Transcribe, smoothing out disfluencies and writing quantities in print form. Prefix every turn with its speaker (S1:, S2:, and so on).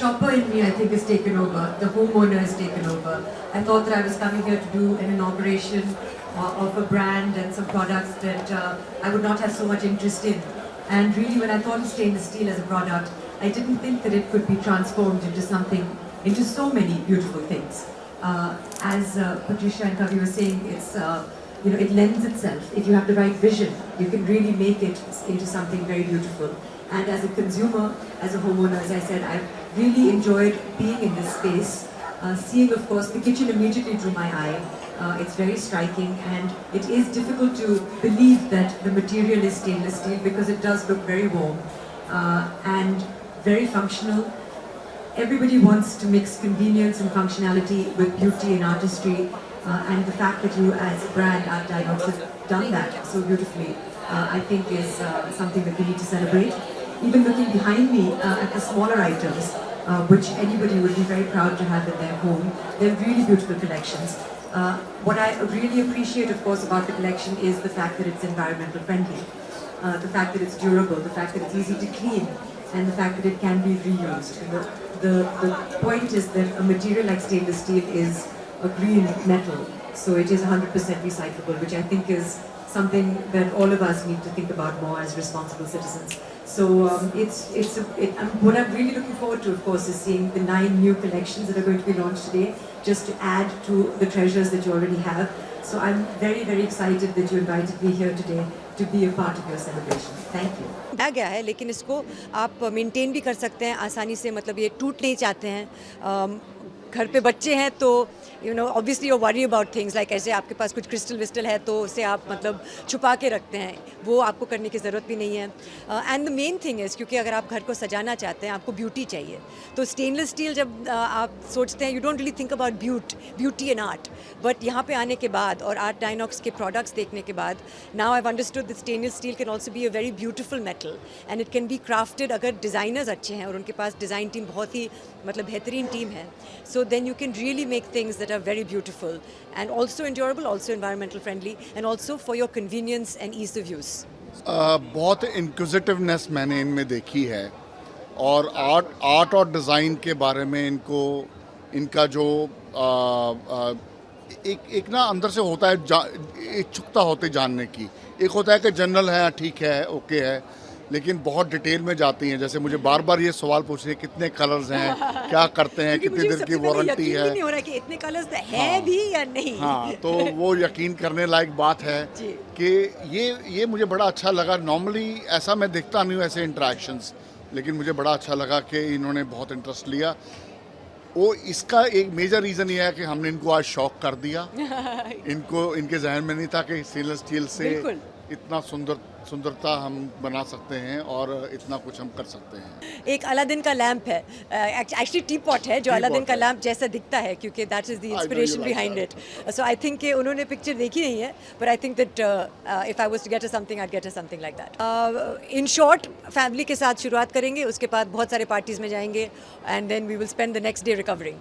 S1: shopper in me, I think, has taken over. The homeowner has taken over. I thought that I was coming here to do an inauguration of a brand and some products that I would not have so much interest in. And really, when I thought of stainless steel as a product, I didn't think that it could be transformed into something, into so many beautiful things. As Patricia and Kavi were saying, it's it lends itself. If you have the right vision, you can really make it into something very beautiful. And as a consumer, as a homeowner, as I said, I've really enjoyed being in this space. Seeing, of course, the kitchen immediately drew my eye. It's very striking, and it is difficult to believe that the material is stainless steel because it does look very warm and very functional. Everybody wants to mix convenience and functionality with beauty and artistry, and the fact that you, as a brand, Art Dinox, have done that so beautifully, I think is something that we need to celebrate. Even looking behind me at the smaller items, which anybody would be very proud to have in their home, they're really beautiful collections. What I really appreciate, of course, about the collection is the fact that it's environmental friendly, the fact that it's durable, the fact that it's easy to clean, and the fact that it can be reused. The point is that a material like stainless steel is a green metal, so it is 100% recyclable, which I think is something that all of us need to think about more as responsible citizens. So what I'm really looking forward to, of course, is seeing the 9 new collections that are going to be launched today, just to add to the treasures that you already have. So I'm very, very excited that you invited me here today to be a part of your celebration. Thank you.
S2: आ गया है, लेकिन इसको आप maintain भी कर सकते हैं आसानी से, मतलब ये टूट नहीं चाहते हैं। घर पे बच्चे हैं तो obviously you worry about things like ऐसे आपके पास कुछ क्रिस्टल विस्टल है तो उसे आप मतलब छुपा के रखते हैं, वो आपको करने की ज़रूरत भी नहीं है। And the main thing is, क्योंकि अगर आप घर को सजाना चाहते हैं, आपको ब्यूटी चाहिए, तो स्टेनलेस स्टील जब आप सोचते हैं, you don't really think about beauty and art, but यहाँ पे आने के बाद और आर्ट डायनॉक्स के प्रोडक्ट्स देखने के बाद, now I have understood that stainless steel can also be a very beautiful metal and it can be crafted अगर डिज़ाइनर्स अच्छे हैं और उनके पास डिज़ाइन टीम बहुत ही मतलब बेहतरीन टीम है, so then you can really make things that are very beautiful and also endurable, also environmental friendly, and also for your convenience and ease of use.
S3: बहुत इंक्विजिटिवनेस मैंने इनमें देखी है, और आर्ट और डिज़ाइन के बारे में इनका जो एक ना अंदर से होता है, इच्छुकता होती जानने की। एक होता है कि जनरल है, ठीक है, ओके है, लेकिन बहुत डिटेल में जाती हैं। जैसे मुझे बार बार ये सवाल पूछ रहे हैं कितने कलर्स हैं, क्या करते हैं, कितनी देर की वारंटी है।
S2: नहीं हो रहा कि इतने कलर्स हैं भी या नहीं।
S3: हाँ, तो वो यकीन करने लायक बात है कि ये मुझे बड़ा अच्छा लगा। नॉर्मली ऐसा मैं देखता नहीं हूँ, ऐसे इंटरेक्शंस, लेकिन मुझे बड़ा अच्छा लगा कि इन्होंने बहुत इंटरेस्ट लिया। वो इसका एक मेजर रीज़न ये है कि हमने इनको आज शौक कर दिया। इनके जहन में नहीं था कि स्टेनलेस स्टील से इतना सुंदरता हम बना सकते हैं और इतना कुछ हम कर सकते हैं।
S2: एक अलादीन का लैंप है, एक्चुअली टी पॉट है जो अलादीन का लैंप जैसा दिखता है, क्योंकि that is the inspiration behind it. So I think कि उन्होंने पिक्चर देखी नहीं है, but I think that if I was to get something I get something like that. In short, family के साथ शुरुआत करेंगे, उसके बाद बहुत सारे पार्टीज में जाएंगे, and then we will spend the next day recovering.